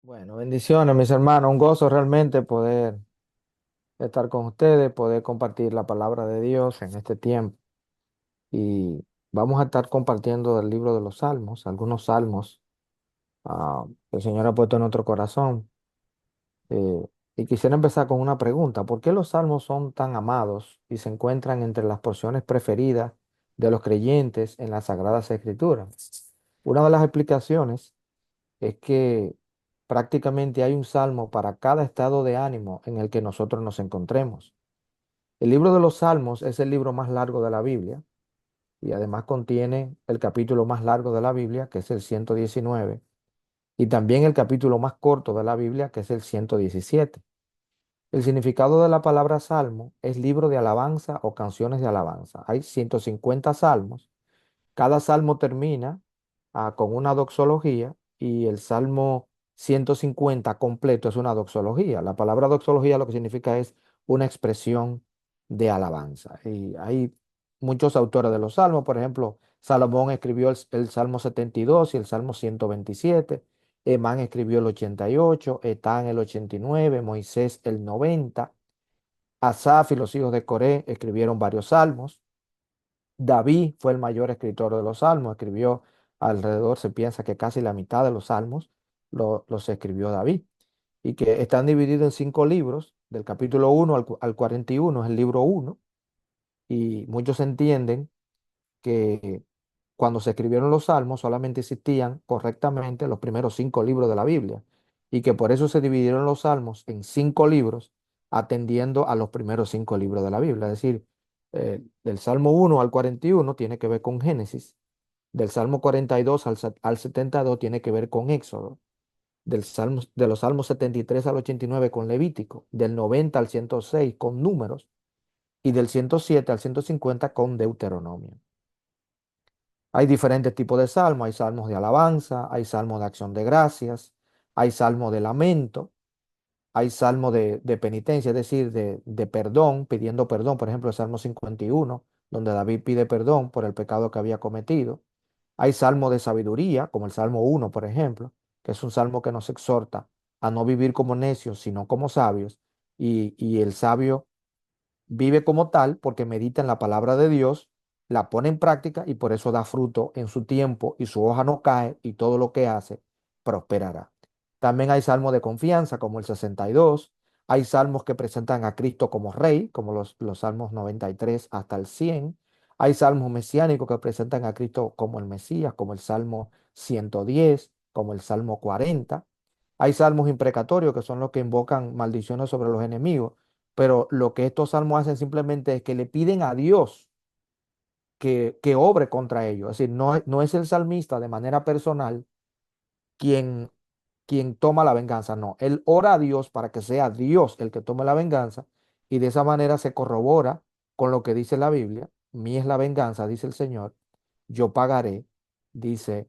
Bueno, bendiciones, mis hermanos. Un gozo realmente poder estar con ustedes, poder compartir la palabra de Dios en este tiempo. Y vamos a estar compartiendo del libro de los Salmos, algunos salmos que el Señor ha puesto en nuestro corazón. Y quisiera empezar con una pregunta. ¿Por qué los salmos son tan amados y se encuentran entre las porciones preferidas de los creyentes en las Sagradas Escrituras? Una de las explicaciones es que prácticamente hay un salmo para cada estado de ánimo en el que nosotros nos encontremos. El libro de los Salmos es el libro más largo de la Biblia y además contiene el capítulo más largo de la Biblia, que es el 119, y también el capítulo más corto de la Biblia, que es el 117. El significado de la palabra salmo es libro de alabanza o canciones de alabanza. Hay 150 salmos. Cada salmo termina con una doxología y el salmo 150 completo es una doxología. La palabra doxología lo que significa es una expresión de alabanza. Y hay muchos autores de los salmos, por ejemplo, Salomón escribió el Salmo 72 y el Salmo 127. Emán escribió el 88, Etán el 89, Moisés el 90. Asaf y los hijos de Coré escribieron varios salmos. David fue el mayor escritor de los salmos, escribió alrededor, se piensa que casi la mitad de los salmos los escribió David, y que están divididos en 5 libros, del capítulo 1 al 41 es el libro uno, y muchos entienden que cuando se escribieron los salmos solamente existían correctamente los primeros 5 libros de la Biblia, y que por eso se dividieron los salmos en 5 libros, atendiendo a los primeros 5 libros de la Biblia. Es decir, del Salmo 1 al 41 tiene que ver con Génesis, del Salmo 42 al 72 tiene que ver con Éxodo, de los Salmos 73 al 89 con Levítico, del 90 al 106 con Números, y del 107 al 150 con Deuteronomio. Hay diferentes tipos de salmos, hay salmos de alabanza, hay salmos de acción de gracias, hay salmos de lamento, hay salmos de penitencia, es decir, de perdón, pidiendo perdón, por ejemplo, el Salmo 51, donde David pide perdón por el pecado que había cometido. Hay salmos de sabiduría, como el Salmo 1, por ejemplo, que es un salmo que nos exhorta a no vivir como necios, sino como sabios, y el sabio vive como tal porque medita en la palabra de Dios, la pone en práctica y por eso da fruto en su tiempo y su hoja no cae y todo lo que hace prosperará. También hay salmos de confianza como el 62. Hay salmos que presentan a Cristo como rey, como los salmos 93 hasta el 100. Hay salmos mesiánicos que presentan a Cristo como el Mesías, como el Salmo 110, como el Salmo 40. Hay salmos imprecatorios que son los que invocan maldiciones sobre los enemigos, pero lo que estos salmos hacen simplemente es que le piden a Dios que obre contra ellos. Es decir, no es el salmista de manera personal quien, quien toma la venganza, no. Él ora a Dios para que sea Dios el que tome la venganza, y de esa manera se corrobora con lo que dice la Biblia. Mí es la venganza, dice el Señor, yo pagaré, dice,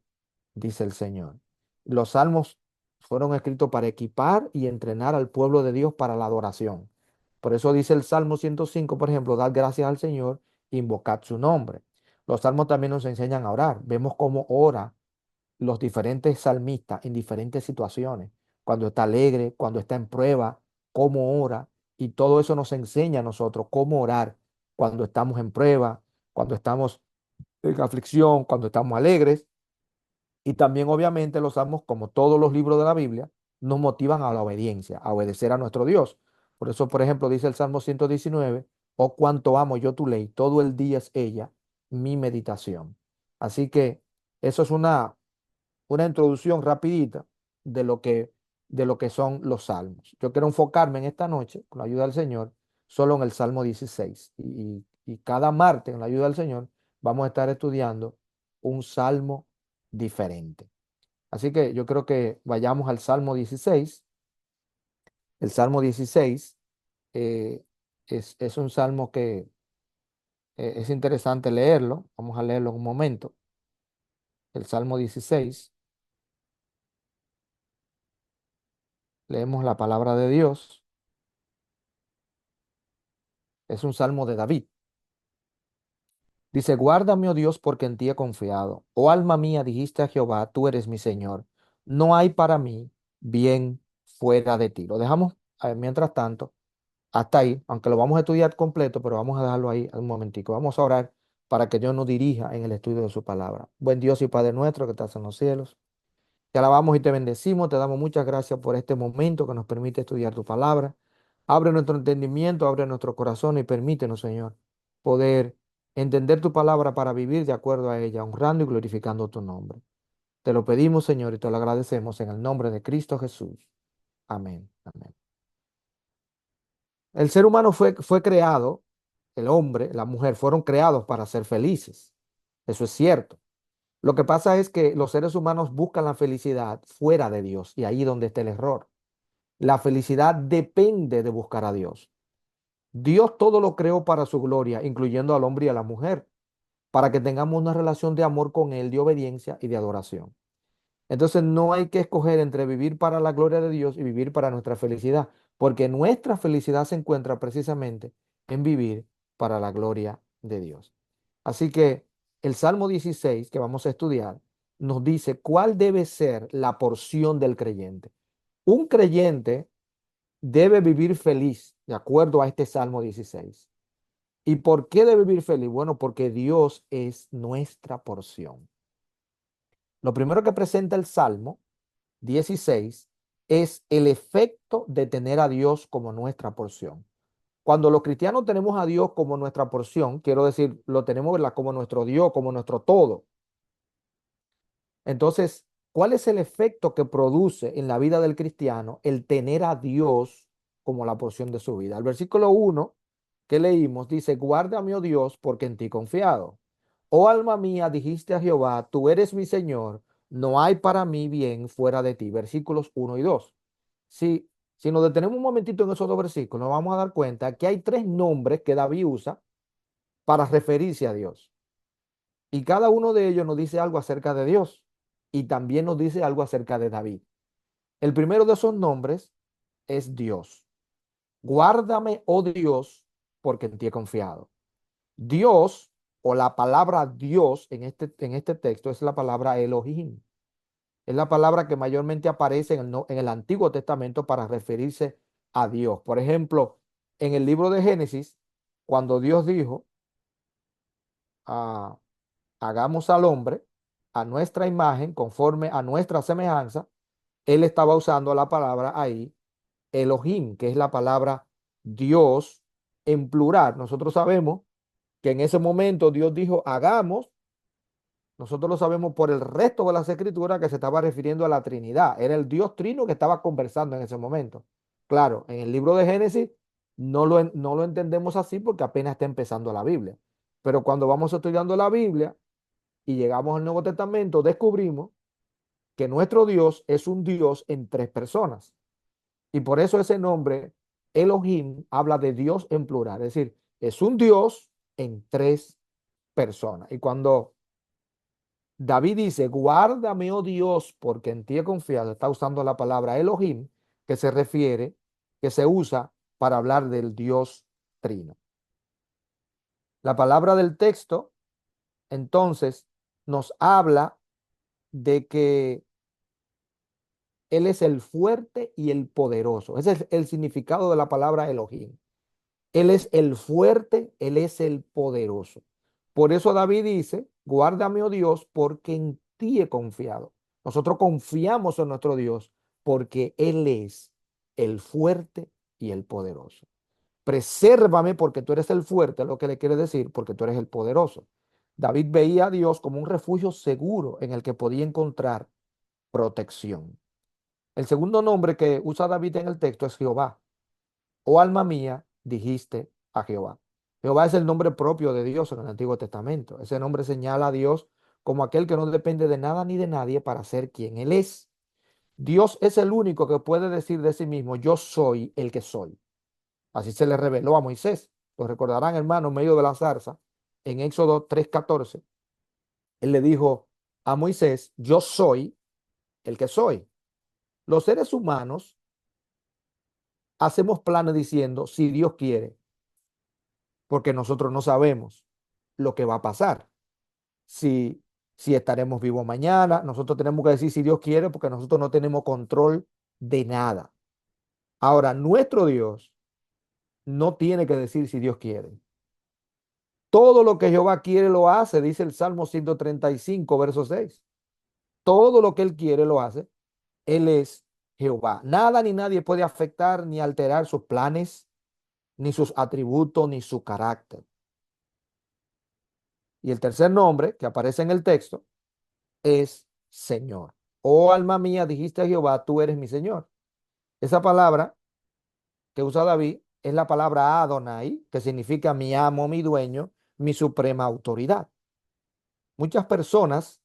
dice el Señor. Los salmos fueron escritos para equipar y entrenar al pueblo de Dios para la adoración. Por eso dice el Salmo 105, por ejemplo, dad gracias al Señor, invocad su nombre. Los salmos también nos enseñan a orar. Vemos cómo ora los diferentes salmistas en diferentes situaciones, cuando está alegre, cuando está en prueba, cómo ora, y todo eso nos enseña a nosotros cómo orar cuando estamos en prueba, cuando estamos en aflicción, cuando estamos alegres. Y también obviamente los salmos, como todos los libros de la Biblia, nos motivan a la obediencia, a obedecer a nuestro Dios. Por eso, por ejemplo, dice el Salmo 119, oh cuánto amo yo tu ley, todo el día es ella mi meditación. Así que eso es una introducción rapidita de de lo que son los salmos. Yo quiero enfocarme en esta noche, con la ayuda del Señor, solo en el Salmo 16. Y cada martes, con la ayuda del Señor, vamos a estar estudiando un salmo diferente. Así que yo creo que vayamos al Salmo 16. El Salmo 16 eh, es un salmo que es interesante leerlo. Vamos a leerlo en un momento. El Salmo 16. Leemos la palabra de Dios. Es un salmo de David. Dice, guárdame, oh Dios, porque en ti he confiado. Oh alma mía, dijiste a Jehová, tú eres mi Señor. No hay para mí bien fuera de ti. Lo dejamos mientras tanto hasta ahí, aunque lo vamos a estudiar completo, pero vamos a dejarlo ahí un momentico. Vamos a orar para que Dios nos dirija en el estudio de su palabra. Buen Dios y Padre nuestro que estás en los cielos. Te alabamos y te bendecimos, te damos muchas gracias por este momento que nos permite estudiar tu palabra. Abre nuestro entendimiento, abre nuestro corazón y permítenos, Señor, poder entender tu palabra para vivir de acuerdo a ella, honrando y glorificando tu nombre. Te lo pedimos, Señor, y te lo agradecemos en el nombre de Cristo Jesús. Amén. Amén. El ser humano fue creado, el hombre, la mujer, fueron creados para ser felices. Eso es cierto. Lo que pasa es que los seres humanos buscan la felicidad fuera de Dios y ahí donde está el error. La felicidad depende de buscar a Dios. Dios todo lo creó para su gloria, incluyendo al hombre y a la mujer, para que tengamos una relación de amor con Él, de obediencia y de adoración. Entonces no hay que escoger entre vivir para la gloria de Dios y vivir para nuestra felicidad, porque nuestra felicidad se encuentra precisamente en vivir para la gloria de Dios. Así que el Salmo 16 que vamos a estudiar nos dice cuál debe ser la porción del creyente. Un creyente debe vivir feliz, de acuerdo a este Salmo 16. ¿Y por qué debe vivir feliz? Bueno, porque Dios es nuestra porción. Lo primero que presenta el Salmo 16 es el efecto de tener a Dios como nuestra porción. Cuando los cristianos tenemos a Dios como nuestra porción, quiero decir, lo tenemos, ¿verdad?, como nuestro Dios, como nuestro todo. Entonces, ¿cuál es el efecto que produce en la vida del cristiano el tener a Dios como la porción de su vida? El versículo 1 que leímos dice, guárdame, oh Dios, porque en ti he confiado. Oh alma mía, dijiste a Jehová, tú eres mi Señor, no hay para mí bien fuera de ti. Versículos 1 y 2. Si nos detenemos un momentito en esos dos versículos, nos vamos a dar cuenta que hay tres nombres que David usa para referirse a Dios. Y cada uno de ellos nos dice algo acerca de Dios y también nos dice algo acerca de David. El primero de esos nombres es Dios. Guárdame, oh Dios, porque en ti he confiado. Dios o la palabra Dios en este texto es la palabra Elohim. Es la palabra que mayormente aparece en el Antiguo Testamento para referirse a Dios. Por ejemplo, en el libro de Génesis, cuando Dios dijo, ah, hagamos al hombre a nuestra imagen, conforme a nuestra semejanza, él estaba usando la palabra ahí, Elohim, que es la palabra Dios en plural. Nosotros sabemos que en ese momento Dios dijo, hagamos. Nosotros lo sabemos por el resto de las escrituras que se estaba refiriendo a la Trinidad. Era el Dios Trino que estaba conversando en ese momento. Claro, en el libro de Génesis no lo entendemos así porque apenas está empezando la Biblia. Pero cuando vamos estudiando la Biblia y llegamos al Nuevo Testamento, descubrimos que nuestro Dios es un Dios en tres personas. Y por eso ese nombre, Elohim, habla de Dios en plural. Es decir, es un Dios en tres personas. Y cuando David dice, guárdame, oh Dios, porque en ti he confiado, está usando la palabra Elohim, que se refiere, que se usa para hablar del Dios Trino. La palabra del texto, entonces, nos habla de que Él es el fuerte y el poderoso. Ese es el significado de la palabra Elohim. Él es el fuerte, Él es el poderoso. Por eso David dice, guárdame, oh Dios, porque en ti he confiado. Nosotros confiamos en nuestro Dios porque Él es el fuerte y el poderoso. Presérvame porque tú eres el fuerte, es lo que le quiere decir, porque tú eres el poderoso. David veía a Dios como un refugio seguro en el que podía encontrar protección. El segundo nombre que usa David en el texto es Jehová. Oh alma mía, dijiste a Jehová. Jehová es el nombre propio de Dios en el Antiguo Testamento. Ese nombre señala a Dios como aquel que no depende de nada ni de nadie para ser quien Él es. Dios es el único que puede decir de sí mismo, yo soy el que soy. Así se le reveló a Moisés. Lo recordarán, hermano, en medio de la zarza, en Éxodo 3:14. Él le dijo a Moisés, yo soy el que soy. Los seres humanos hacemos planes diciendo, si Dios quiere, porque nosotros no sabemos. lo que va a pasar. Si, si estaremos vivos mañana, nosotros tenemos que decir si Dios quiere, porque nosotros no tenemos control de nada. Ahora, nuestro Dios no tiene que decir si Dios quiere. Todo lo que Jehová quiere lo hace, dice el Salmo 135, verso 6. Todo lo que Él quiere lo hace. Él es Jehová. Nada ni nadie puede afectar ni alterar sus planes, ni sus atributos, ni su carácter. Y el tercer nombre que aparece en el texto es Señor. Oh alma mía, dijiste a Jehová, tú eres mi Señor. Esa palabra que usa David es la palabra Adonai, que significa mi amo, mi dueño, mi suprema autoridad. Muchas personas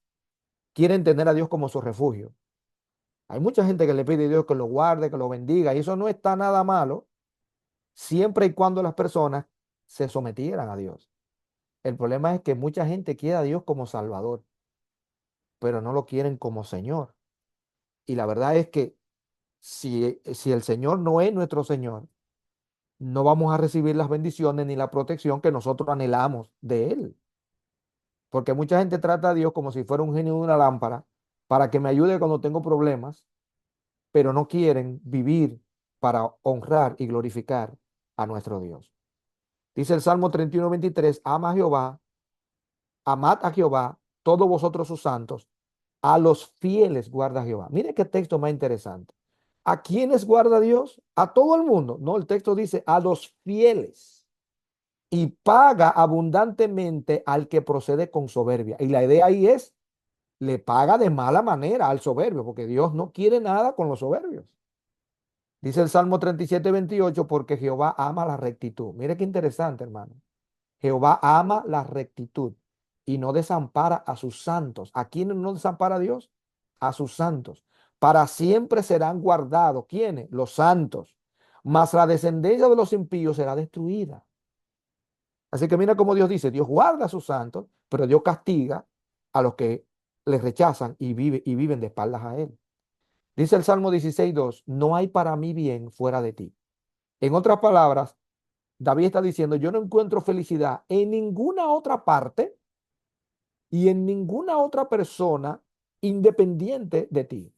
quieren tener a Dios como su refugio. Hay mucha gente que le pide a Dios que lo guarde, que lo bendiga, y eso no está nada malo, siempre y cuando las personas se sometieran a Dios. El problema es que mucha gente quiere a Dios como Salvador, pero no lo quieren como Señor. Y la verdad es que si el Señor no es nuestro Señor, no vamos a recibir las bendiciones ni la protección que nosotros anhelamos de Él. Porque mucha gente trata a Dios como si fuera un genio de una lámpara para que me ayude cuando tengo problemas, pero no quieren vivir para honrar y glorificar a nuestro Dios. Dice el Salmo 31:23, ama a Jehová, amad a Jehová, todos vosotros sus santos, a los fieles guarda Jehová. Mire qué texto más interesante. ¿A quiénes guarda Dios? A todo el mundo. No, el texto dice a los fieles y paga abundantemente al que procede con soberbia. Y la idea ahí es, le paga de mala manera al soberbio, porque Dios no quiere nada con los soberbios. Dice el Salmo 37:28, porque Jehová ama la rectitud. Mire qué interesante, hermano. Jehová ama la rectitud y no desampara a sus santos. ¿A quiénes no desampara a Dios? A sus santos. Para siempre serán guardados. ¿Quiénes? Los santos. Mas la descendencia de los impíos será destruida. Así que mira cómo Dios dice, Dios guarda a sus santos, pero Dios castiga a los que le rechazan y viven de espaldas a Él. Dice el Salmo 16:2, no hay para mí bien fuera de ti. En otras palabras, David está diciendo, yo no encuentro felicidad en ninguna otra parte y en ninguna otra persona independiente de ti.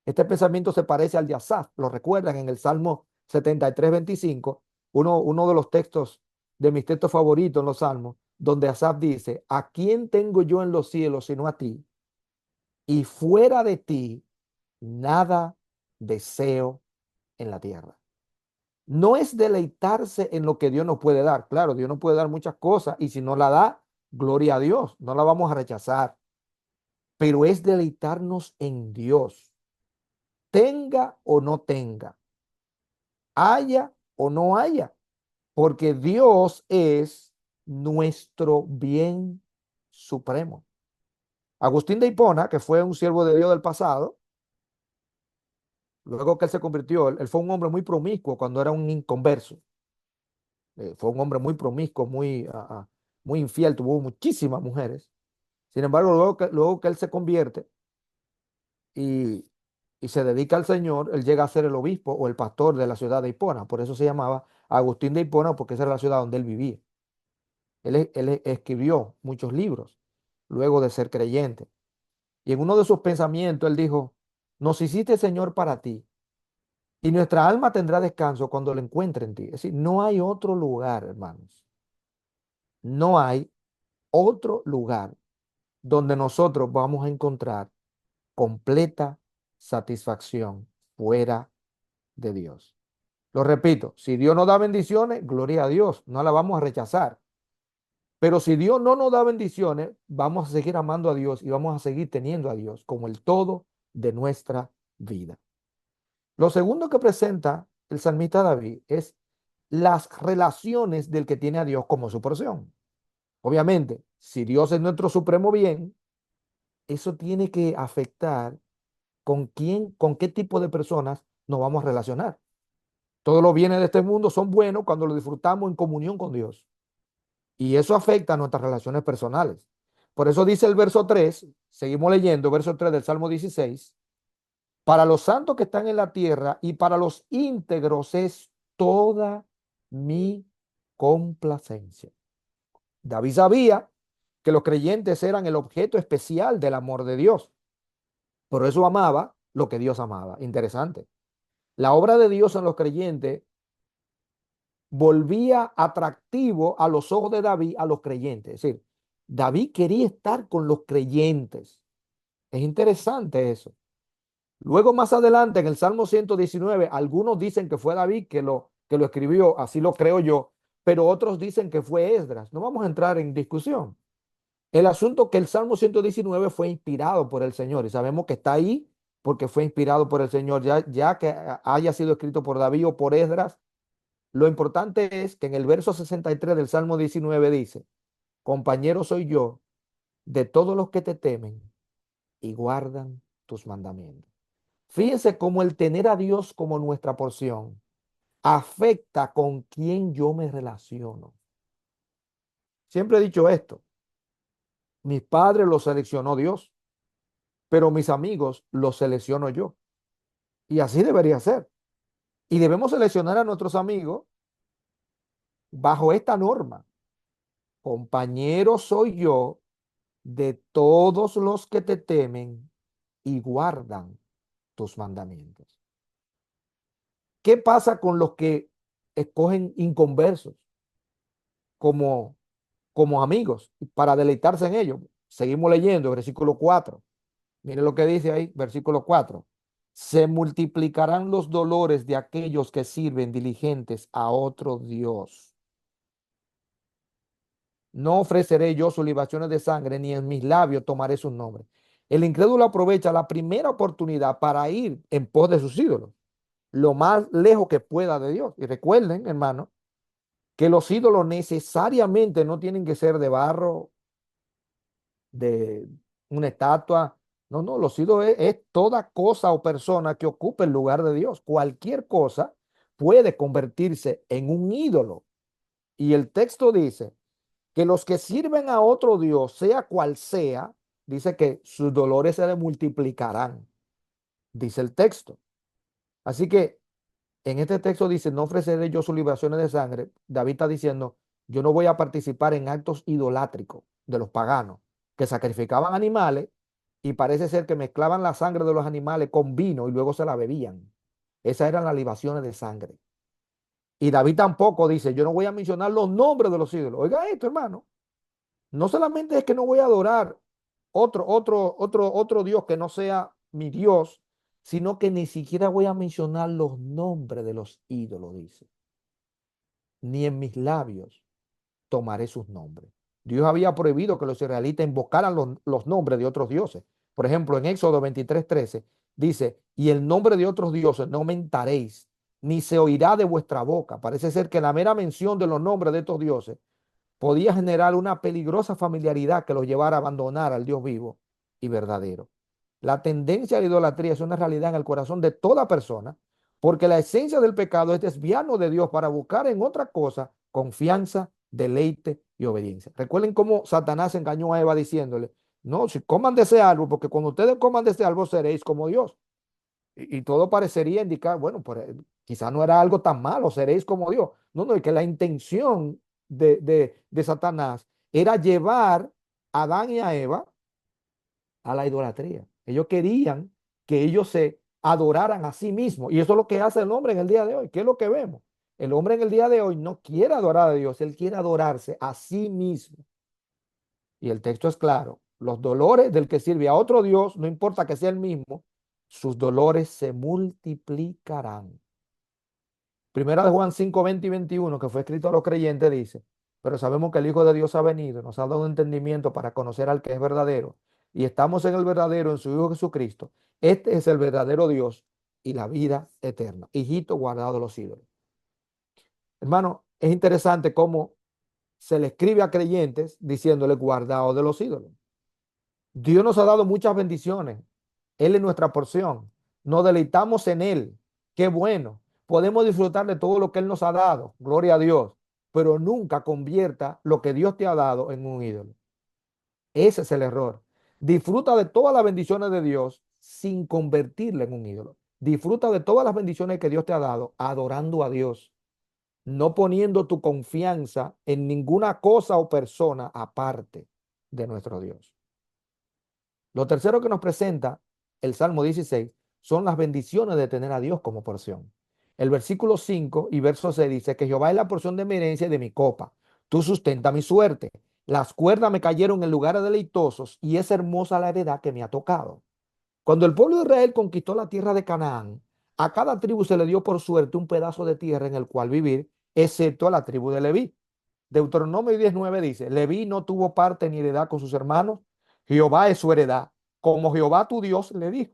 Este pensamiento se parece al de Asaf, lo recuerdan en el Salmo 73:25, uno de los textos de mis textos favoritos en los Salmos, donde Asaf dice, ¿a quién tengo yo en los cielos sino a ti? Y fuera de ti, nada deseo en la tierra. No es deleitarse en lo que Dios nos puede dar. Claro, Dios nos puede dar muchas cosas y si no la da, gloria a Dios, no la vamos a rechazar. Pero es deleitarnos en Dios, tenga o no tenga, haya o no haya, porque Dios es nuestro bien supremo. Agustín de Hipona, que fue un siervo de Dios del pasado, luego que él se convirtió, él fue un hombre muy promiscuo cuando era un inconverso. Fue un hombre muy promiscuo, muy infiel, tuvo muchísimas mujeres. Sin embargo, luego que él se convierte y, y se dedica al Señor, él llega a ser el obispo o el pastor de la ciudad de Hipona. Por eso se llamaba Agustín de Hipona, porque esa era la ciudad donde él vivía. Él escribió muchos libros luego de ser creyente. Y en uno de sus pensamientos él dijo, nos hiciste Señor para ti, y nuestra alma tendrá descanso cuando lo encuentre en ti. Es decir, no hay otro lugar, hermanos. No hay otro lugar donde nosotros vamos a encontrar completa satisfacción fuera de Dios. Lo repito, si Dios nos da bendiciones, gloria a Dios, no la vamos a rechazar. Pero si Dios no nos da bendiciones, vamos a seguir amando a Dios y vamos a seguir teniendo a Dios como el todo de nuestra vida. Lo segundo que presenta el salmista David es las relaciones del que tiene a Dios como su porción. Obviamente, si Dios es nuestro supremo bien, eso tiene que afectar con quién, con qué tipo de personas nos vamos a relacionar. Todos los bienes de este mundo son buenos cuando los disfrutamos en comunión con Dios. Y eso afecta a nuestras relaciones personales. Por eso dice el verso 3, seguimos leyendo, verso 3 del Salmo 16, para los santos que están en la tierra y para los íntegros es toda mi complacencia. David sabía que los creyentes eran el objeto especial del amor de Dios. Por eso amaba lo que Dios amaba. Interesante. La obra de Dios en los creyentes volvía atractivo a los ojos de David a los creyentes. Es decir, David quería estar con los creyentes. Es interesante eso. Luego, más adelante, en el Salmo 119, algunos dicen que fue David que lo escribió, así lo creo yo, pero otros dicen que fue Esdras. No vamos a entrar en discusión. El asunto que el Salmo 119 fue inspirado por el Señor y sabemos que está ahí porque fue inspirado por el Señor, ya que haya sido escrito por David o por Esdras. Lo importante es que en el verso 63 del Salmo 19 dice, compañero soy yo de todos los que te temen y guardan tus mandamientos. Fíjense cómo el tener a Dios como nuestra porción afecta con quién yo me relaciono. Siempre he dicho esto, mis padres los seleccionó Dios, pero mis amigos los selecciono yo. Y así debería ser. Y debemos seleccionar a nuestros amigos bajo esta norma. Compañero soy yo de todos los que te temen y guardan tus mandamientos. ¿Qué pasa con los que escogen inconversos como, como amigos para deleitarse en ellos? Seguimos leyendo, versículo 4. Mire lo que dice ahí, versículo 4. Se multiplicarán los dolores de aquellos que sirven diligentes a otro Dios. No ofreceré yo sus libaciones de sangre, ni en mis labios tomaré sus nombres. El incrédulo aprovecha la primera oportunidad para ir en pos de sus ídolos, lo más lejos que pueda de Dios. Y recuerden, hermano, que los ídolos necesariamente no tienen que ser de barro, de una estatua. No, no, los ídolos es toda cosa o persona que ocupe el lugar de Dios. Cualquier cosa puede convertirse en un ídolo. Y el texto dice que los que sirven a otro Dios, sea cual sea, dice que sus dolores se le multiplicarán, dice el texto. Así que en este texto dice, no ofreceré yo sus libaciones de sangre. David está diciendo, yo no voy a participar en actos idolátricos de los paganos que sacrificaban animales y parece ser que mezclaban la sangre de los animales con vino y luego se la bebían. Esas eran las libaciones de sangre. Y David tampoco dice, yo no voy a mencionar los nombres de los ídolos. Oiga esto, hermano. No solamente es que no voy a adorar otro Dios que no sea mi Dios, sino que ni siquiera voy a mencionar los nombres de los ídolos, dice. Ni en mis labios tomaré sus nombres. Dios había prohibido que los israelitas invocaran los nombres de otros dioses. Por ejemplo, en Éxodo 23:13 dice, y el nombre de otros dioses no mentaréis, ni se oirá de vuestra boca. Parece ser que la mera mención de los nombres de estos dioses podía generar una peligrosa familiaridad que los llevara a abandonar al Dios vivo y verdadero. La tendencia a la idolatría es una realidad en el corazón de toda persona, porque la esencia del pecado es desviarnos de Dios para buscar en otra cosa confianza, deleite y obediencia. Recuerden cómo Satanás engañó a Eva diciéndole, no, si coman de ese árbol, porque cuando ustedes coman de ese árbol seréis como Dios. Y todo parecería indicar, bueno, pues quizás no era algo tan malo, seréis como Dios. No, no, es que la intención de Satanás era llevar a Adán y a Eva a la idolatría. Ellos querían que ellos se adoraran a sí mismos. Y eso es lo que hace el hombre en el día de hoy. ¿Qué es lo que vemos? El hombre en el día de hoy no quiere adorar a Dios, él quiere adorarse a sí mismo. Y el texto es claro. Los dolores del que sirve a otro Dios, no importa que sea el mismo, sus dolores se multiplicarán. Primera de Juan 5, 20 y 21, que fue escrito a los creyentes, dice, pero sabemos que el Hijo de Dios ha venido, nos ha dado un entendimiento para conocer al que es verdadero, y estamos en el verdadero, en su Hijo Jesucristo. Este es el verdadero Dios y la vida eterna. Hijito guardado de los ídolos. Hermano, es interesante cómo se le escribe a creyentes diciéndole guardado de los ídolos. Dios nos ha dado muchas bendiciones. Él es nuestra porción. Nos deleitamos en Él. Qué bueno. Podemos disfrutar de todo lo que Él nos ha dado. Gloria a Dios. Pero nunca convierta lo que Dios te ha dado en un ídolo. Ese es el error. Disfruta de todas las bendiciones de Dios sin convertirla en un ídolo. Disfruta de todas las bendiciones que Dios te ha dado adorando a Dios. no poniendo tu confianza en ninguna cosa o persona aparte de nuestro Dios. Lo tercero que nos presenta el Salmo 16 son las bendiciones de tener a Dios como porción. El versículo 5 y verso 6 dice que Jehová es la porción de mi herencia y de mi copa. Tú sustenta mi suerte. Las cuerdas me cayeron en lugares deleitosos y es hermosa la heredad que me ha tocado. Cuando el pueblo de Israel conquistó la tierra de Canaán, a cada tribu se le dio por suerte un pedazo de tierra en el cual vivir, excepto a la tribu de Leví. Deuteronomio 19 dice, Leví no tuvo parte ni heredad con sus hermanos, Jehová es su heredad, como Jehová tu Dios le dijo.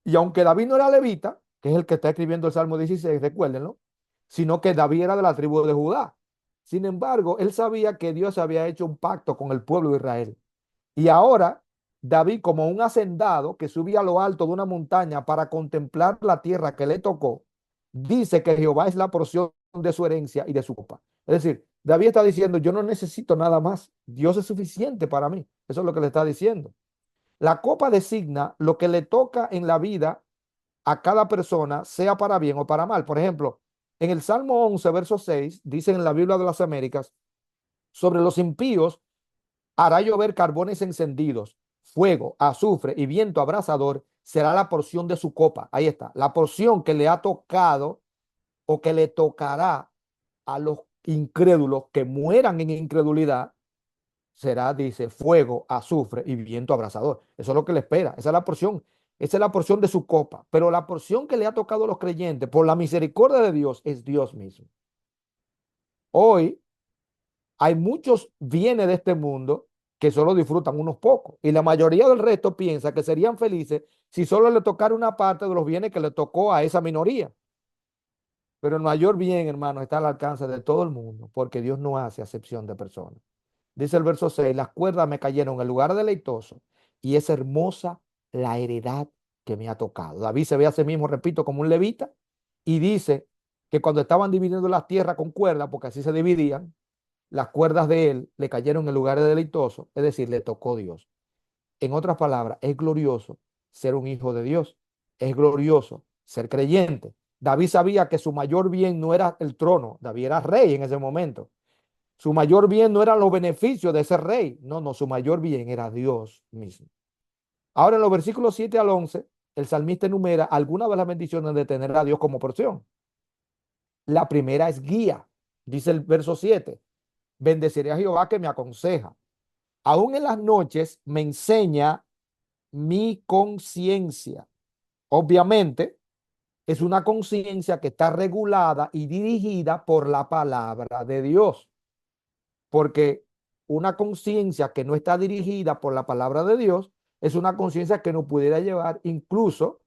Y aunque David no era levita, que es el que está escribiendo el Salmo 16, recuérdenlo, sino que David era de la tribu de Judá. Sin embargo, él sabía que Dios había hecho un pacto con el pueblo de Israel. Y ahora David, como un hacendado que subía a lo alto de una montaña para contemplar la tierra que le tocó, dice que Jehová es la porción de su herencia y de su copa. Es decir, David está diciendo, yo no necesito nada más, Dios es suficiente para mí. Eso es lo que le está diciendo. La copa designa lo que le toca en la vida a cada persona, sea para bien o para mal. Por ejemplo, en el Salmo 11, verso 6, dice en la Biblia de las Américas, sobre los impíos hará llover carbones encendidos, fuego, azufre y viento abrasador será la porción de su copa. Ahí está, la porción que le ha tocado o que le tocará a los incrédulos que mueran en incredulidad será, dice, fuego, azufre y viento abrasador. Eso es lo que le espera. Esa es la porción. Esa es la porción de su copa. Pero la porción que le ha tocado a los creyentes por la misericordia de Dios es Dios mismo. Hoy hay muchos bienes de este mundo que solo disfrutan unos pocos. Y la mayoría del resto piensa que serían felices si solo le tocara una parte de los bienes que le tocó a esa minoría. Pero el mayor bien, hermano, está al alcance de todo el mundo, porque Dios no hace acepción de personas. Dice el verso 6, las cuerdas me cayeron en el lugar deleitoso y es hermosa la heredad que me ha tocado. David se ve a sí mismo, repito, como un levita y dice que cuando estaban dividiendo las tierras con cuerdas, porque así se dividían, las cuerdas de él le cayeron en lugares deleitosos, es decir, le tocó Dios. En otras palabras, es glorioso ser un hijo de Dios, es glorioso ser creyente. David sabía que su mayor bien no era el trono, David era rey en ese momento. Su mayor bien no eran los beneficios de ser rey, no, no, su mayor bien era Dios mismo. Ahora en los versículos 7 al 11, el salmista enumera algunas de las bendiciones de tener a Dios como porción. La primera es guía, dice el verso 7, bendeciré a Jehová que me aconseja. Aún en las noches me enseña mi conciencia. Obviamente, es una conciencia que está regulada y dirigida por la palabra de Dios. Porque una conciencia que no está dirigida por la palabra de Dios es una conciencia que nos pudiera llevar incluso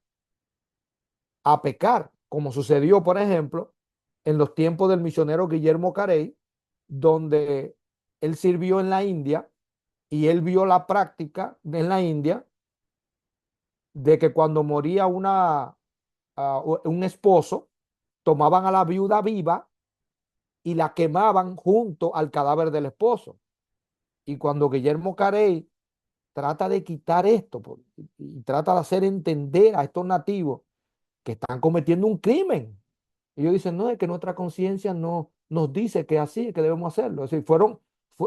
a pecar, como sucedió, por ejemplo, en los tiempos del misionero Guillermo Carey, donde él sirvió en la India y él vio la práctica en la India de que cuando moría un esposo, tomaban a la viuda viva y la quemaban junto al cadáver del esposo. Y cuando Guillermo Carey trata de quitar esto y trata de hacer entender a estos nativos que están cometiendo un crimen, ellos dicen, no, es que nuestra conciencia no nos dice que así, que debemos hacerlo. Es decir,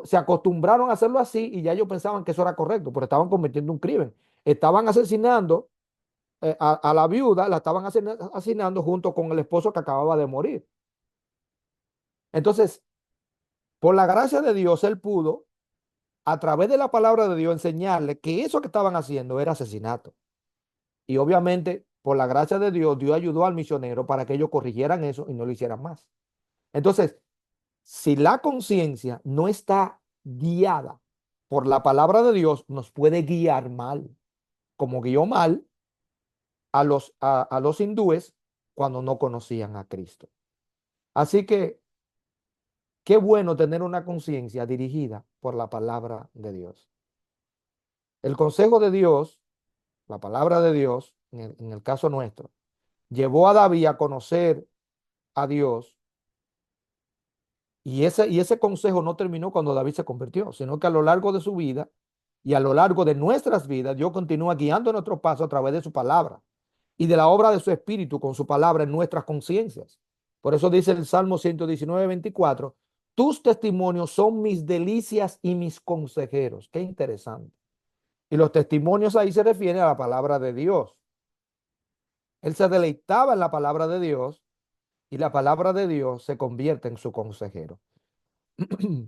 se acostumbraron a hacerlo así y ya ellos pensaban que eso era correcto, pero estaban cometiendo un crimen. Estaban asesinando a la viuda, la estaban asesinando junto con el esposo que acababa de morir. Entonces, por la gracia de Dios, él pudo, a través de la palabra de Dios, enseñarle que eso que estaban haciendo era asesinato. Y obviamente, por la gracia de Dios, Dios ayudó al misionero para que ellos corrigieran eso y no lo hicieran más. Entonces, si la conciencia no está guiada por la palabra de Dios, nos puede guiar mal, como guió mal a los hindúes cuando no conocían a Cristo. Así que qué bueno tener una conciencia dirigida por la palabra de Dios. El consejo de Dios, la palabra de Dios, en el caso nuestro, llevó a David a conocer a Dios y ese consejo no terminó cuando David se convirtió, sino que a lo largo de su vida y a lo largo de nuestras vidas, Dios continúa guiando nuestros pasos a través de su palabra y de la obra de su espíritu con su palabra en nuestras conciencias. Por eso dice el Salmo 119:24, tus testimonios son mis delicias y mis consejeros. Qué interesante. Y los testimonios ahí se refieren a la palabra de Dios. Él se deleitaba en la palabra de Dios y la palabra de Dios se convierte en su consejero.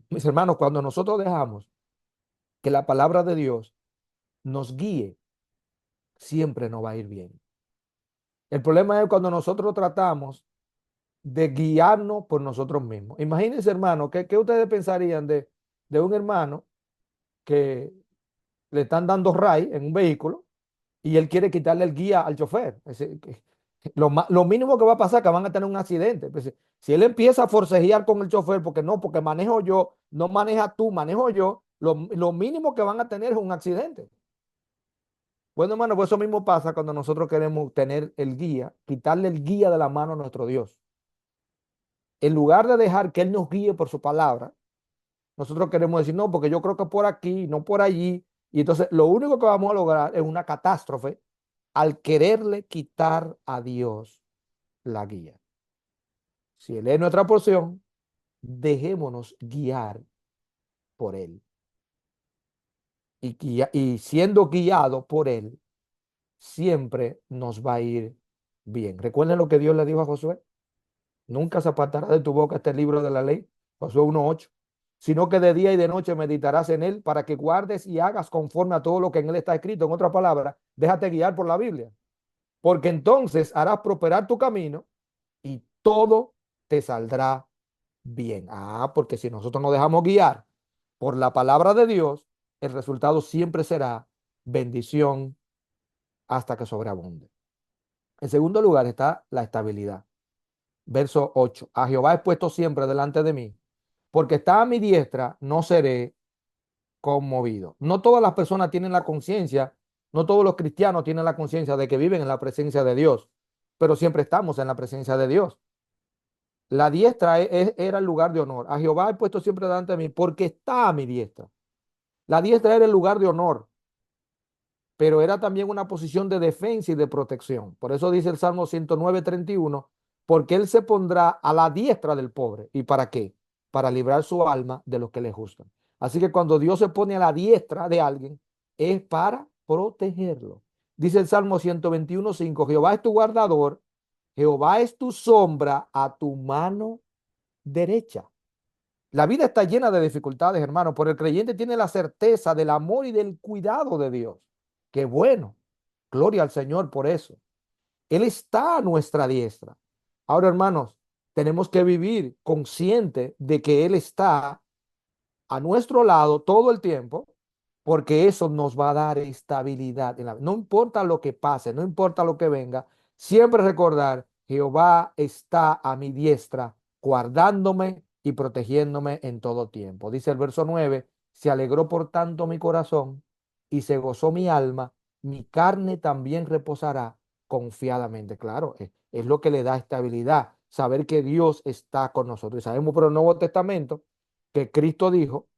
Mis hermanos, cuando nosotros dejamos que la palabra de Dios nos guíe, siempre nos va a ir bien. El problema es cuando nosotros tratamos de guiarnos por nosotros mismos. Imagínense, hermano, ¿qué ustedes pensarían de un hermano que le están dando ray en un vehículo y él quiere quitarle el guía al chofer? Lo mínimo que va a pasar es que van a tener un accidente. Pues, si él empieza a forcejear con el chofer, porque no, porque manejo yo, no maneja tú, manejo yo, lo mínimo que van a tener es un accidente. Bueno, hermano, pues eso mismo pasa cuando nosotros queremos tener el guía, quitarle el guía de la mano a nuestro Dios. En lugar de dejar que Él nos guíe por su palabra, nosotros queremos decir, no, porque yo creo que por aquí, no por allí. Y entonces lo único que vamos a lograr es una catástrofe al quererle quitar a Dios la guía. Si Él es nuestra porción, dejémonos guiar por Él. Y siendo guiado por Él, siempre nos va a ir bien. Recuerden lo que Dios le dijo a Josué. Nunca se apartará de tu boca este libro de la ley, Josué 1:8, sino que de día y de noche meditarás en él para que guardes y hagas conforme a todo lo que en él está escrito. En otras palabras, déjate guiar por la Biblia, porque entonces harás prosperar tu camino y todo te saldrá bien. Porque si nosotros nos dejamos guiar por la palabra de Dios, el resultado siempre será bendición hasta que sobreabunde. En segundo lugar está la estabilidad. Verso 8. A Jehová he puesto siempre delante de mí, porque está a mi diestra, no seré conmovido. No todas las personas tienen la conciencia, no todos los cristianos tienen la conciencia de que viven en la presencia de Dios, pero siempre estamos en la presencia de Dios. La diestra era el lugar de honor. A Jehová he puesto siempre delante de mí, porque está a mi diestra. La diestra era el lugar de honor, pero era también una posición de defensa y de protección. Por eso dice el Salmo 109:31, porque él se pondrá a la diestra del pobre. ¿Y para qué? Para librar su alma de los que le juzgan. Así que cuando Dios se pone a la diestra de alguien, es para protegerlo. Dice el Salmo 121:5, Jehová es tu guardador, Jehová es tu sombra a tu mano derecha. La vida está llena de dificultades, hermano, pero el creyente tiene la certeza del amor y del cuidado de Dios. Qué bueno. Gloria al Señor por eso. Él está a nuestra diestra. Ahora, hermanos, tenemos que vivir consciente de que Él está a nuestro lado todo el tiempo, porque eso nos va a dar estabilidad. No importa lo que pase, no importa lo que venga, siempre recordar, Jehová está a mi diestra, guardándome y protegiéndome en todo tiempo. Dice el verso 9, se alegró por tanto mi corazón y se gozó mi alma, mi carne también reposará confiadamente. Claro, es lo que le da estabilidad, saber que Dios está con nosotros. Y sabemos por el Nuevo Testamento que Cristo dijo,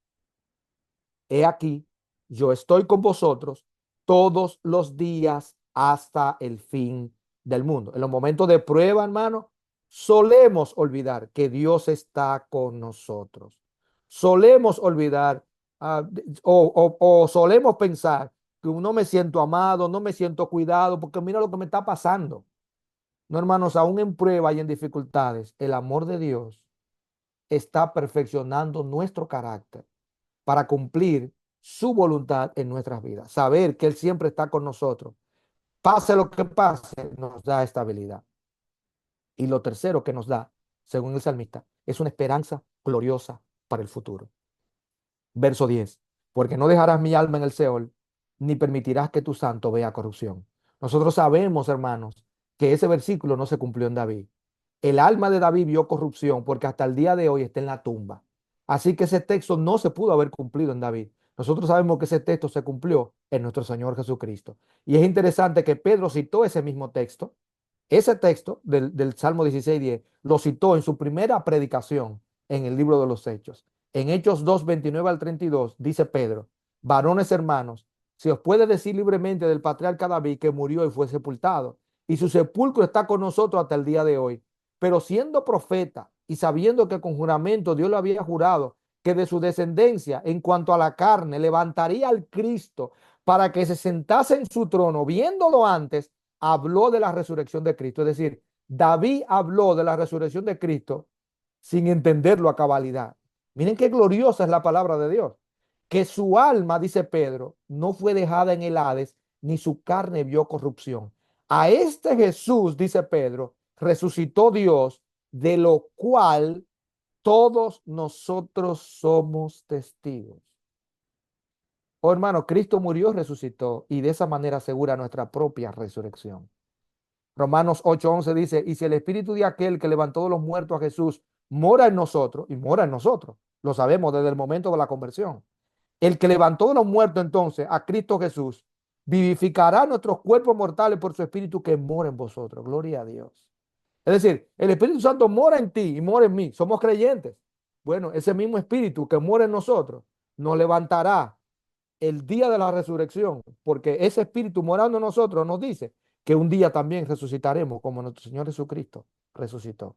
he aquí, yo estoy con vosotros todos los días hasta el fin del mundo. En los momentos de prueba, hermano, solemos olvidar que Dios está con nosotros. Solemos olvidar o solemos pensar que no me siento amado, no me siento cuidado, porque mira lo que me está pasando. No, hermanos, aún en prueba y en dificultades, el amor de Dios está perfeccionando nuestro carácter para cumplir su voluntad en nuestras vidas. Saber que Él siempre está con nosotros. Pase lo que pase, nos da estabilidad. Y lo tercero que nos da, según el salmista, es una esperanza gloriosa para el futuro. Verso 10. Porque no dejarás mi alma en el Seol, ni permitirás que tu santo vea corrupción. Nosotros sabemos, hermanos, que ese versículo no se cumplió en David. El alma de David vio corrupción porque hasta el día de hoy está en la tumba. Así que ese texto no se pudo haber cumplido en David. Nosotros sabemos que ese texto se cumplió en nuestro Señor Jesucristo. Y es interesante que Pedro citó ese mismo texto. Ese texto del Salmo 16:10 lo citó en su primera predicación en el libro de los Hechos. En Hechos 2:29 al 32 dice Pedro, varones hermanos, se os puede decir libremente del patriarca David que murió y fue sepultado, y su sepulcro está con nosotros hasta el día de hoy. pero siendo profeta y sabiendo que con juramento Dios le había jurado que de su descendencia en cuanto a la carne levantaría al Cristo para que se sentase en su trono, viéndolo antes, habló de la resurrección de Cristo. Es decir, David habló de la resurrección de Cristo sin entenderlo a cabalidad. Miren qué gloriosa es la palabra de Dios. Que su alma, dice Pedro, no fue dejada en el Hades, ni su carne vio corrupción. A este Jesús, dice Pedro, resucitó Dios, de lo cual todos nosotros somos testigos. Oh hermano, Cristo murió, resucitó y de esa manera asegura nuestra propia resurrección. Romanos 8:11 dice, y si el espíritu de aquel que levantó de los muertos a Jesús mora en nosotros, y mora en nosotros, lo sabemos desde el momento de la conversión, el que levantó de los muertos entonces a Cristo Jesús, vivificará nuestros cuerpos mortales por su espíritu que mora en vosotros. Gloria a Dios. Es decir, el Espíritu Santo mora en ti y mora en mí. Somos creyentes. Bueno, ese mismo espíritu que mora en nosotros nos levantará el día de la resurrección, porque ese espíritu morando en nosotros nos dice que un día también resucitaremos como nuestro Señor Jesucristo resucitó.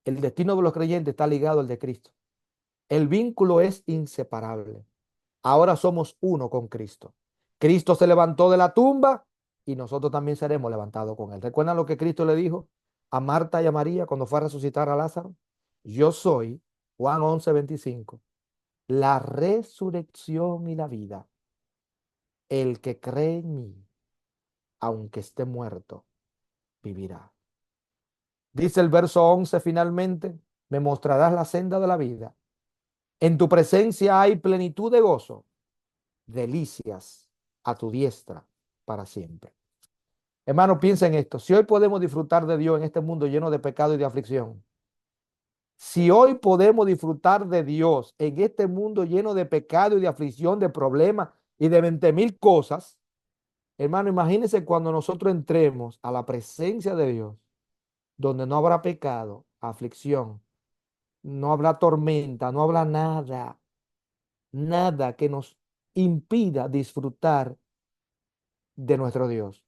El destino de los creyentes está ligado al de Cristo. El vínculo es inseparable. Ahora somos uno con Cristo. Cristo se levantó de la tumba y nosotros también seremos levantados con él. ¿Recuerdan lo que Cristo le dijo a Marta y a María cuando fue a resucitar a Lázaro? Yo soy, Juan 11:25, la resurrección y la vida. El que cree en mí, aunque esté muerto, vivirá. Dice el verso 11 finalmente, me mostrarás la senda de la vida. En tu presencia hay plenitud de gozo, delicias a tu diestra para siempre. Hermano, piensa en esto. Si hoy podemos disfrutar de Dios en este mundo lleno de pecado y de aflicción, si hoy podemos disfrutar de Dios en este mundo lleno de pecado y de aflicción, de problemas y de 20,000 cosas, hermano, imagínense cuando nosotros entremos a la presencia de Dios, donde no habrá pecado, aflicción, no habrá tormenta, no habrá nada, nada que nos impida disfrutar de nuestro Dios.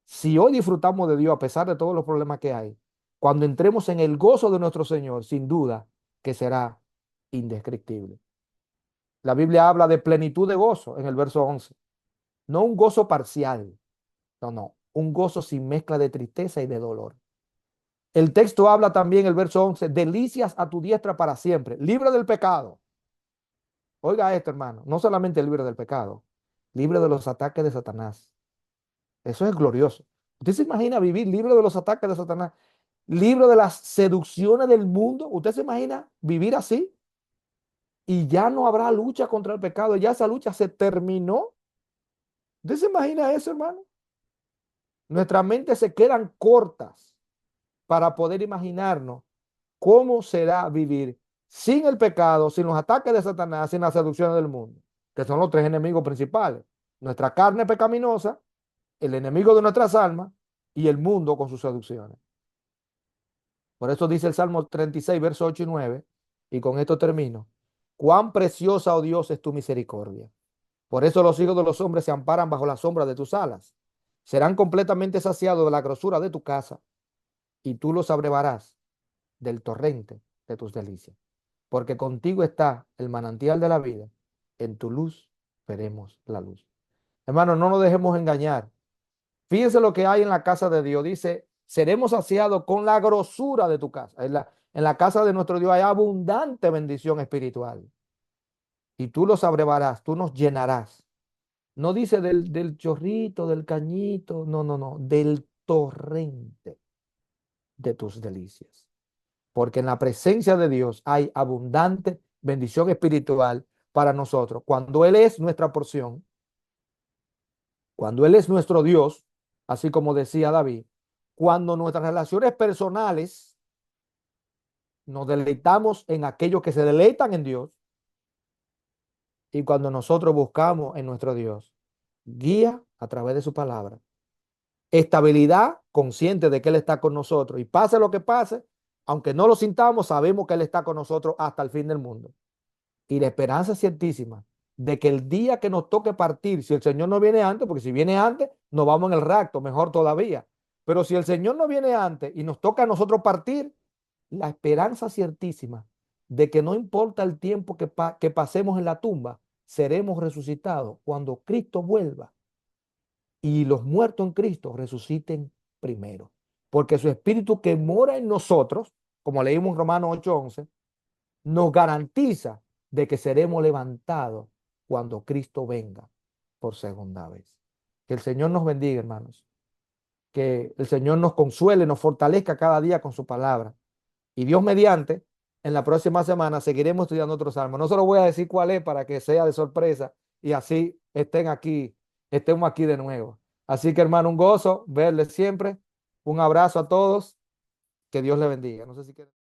Si hoy disfrutamos de Dios a pesar de todos los problemas que hay, cuando entremos en el gozo de nuestro Señor, sin duda que será indescriptible. La Biblia habla de plenitud de gozo en el verso 11. No un gozo parcial, no, un gozo sin mezcla de tristeza y de dolor. El texto habla también, el verso 11, delicias a tu diestra para siempre, libre del pecado. Oiga esto, hermano, no solamente libre del pecado, libre de los ataques de Satanás. Eso es glorioso. ¿Usted se imagina vivir libre de los ataques de Satanás? Libre de las seducciones del mundo. ¿Usted se imagina vivir así? Y ya no habrá lucha contra el pecado. Ya esa lucha se terminó. ¿Usted se imagina eso, hermano? Nuestras mentes se quedan cortas para poder imaginarnos cómo será vivir sin el pecado, sin los ataques de Satanás, sin las seducciones del mundo, que son los tres enemigos principales. Nuestra carne pecaminosa, el enemigo de nuestras almas y el mundo con sus seducciones. Por eso dice el Salmo 36, verso 8 y 9, y con esto termino. Cuán preciosa, oh Dios, es tu misericordia. Por eso los hijos de los hombres se amparan bajo la sombra de tus alas. Serán completamente saciados de la grosura de tu casa, y tú los abrevarás del torrente de tus delicias. Porque contigo está el manantial de la vida. En tu luz veremos la luz. Hermano, no nos dejemos engañar. Fíjense lo que hay en la casa de Dios. Dice, seremos saciados con la grosura de tu casa. En la casa de nuestro Dios hay abundante bendición espiritual. Y tú los abrevarás, tú nos llenarás. No dice del chorrito, del cañito, no, del torrente de tus delicias. Porque en la presencia de Dios hay abundante bendición espiritual para nosotros. Cuando Él es nuestra porción, cuando Él es nuestro Dios, así como decía David, cuando nuestras relaciones personales nos deleitamos en aquellos que se deleitan en Dios y cuando nosotros buscamos en nuestro Dios guía a través de su palabra, estabilidad consciente de que Él está con nosotros y pase lo que pase, aunque no lo sintamos, sabemos que Él está con nosotros hasta el fin del mundo. Y la esperanza es ciertísima de que el día que nos toque partir, si el Señor no viene antes, porque si viene antes, nos vamos en el rapto, mejor todavía. Pero si el Señor no viene antes y nos toca a nosotros partir, la esperanza ciertísima de que no importa el tiempo que pasemos en la tumba, seremos resucitados cuando Cristo vuelva y los muertos en Cristo resuciten primero. Porque su espíritu que mora en nosotros, como leímos en Romanos 8:11, nos garantiza de que seremos levantados cuando Cristo venga por segunda vez. Que el Señor nos bendiga, hermanos. Que el Señor nos consuele, nos fortalezca cada día con su palabra. Y Dios mediante, en la próxima semana seguiremos estudiando otros salmos. No se lo voy a decir cuál es para que sea de sorpresa y así estemos aquí de nuevo. Así que, hermano, un gozo verles siempre. Un abrazo a todos. Que Dios les bendiga. No sé si quieren...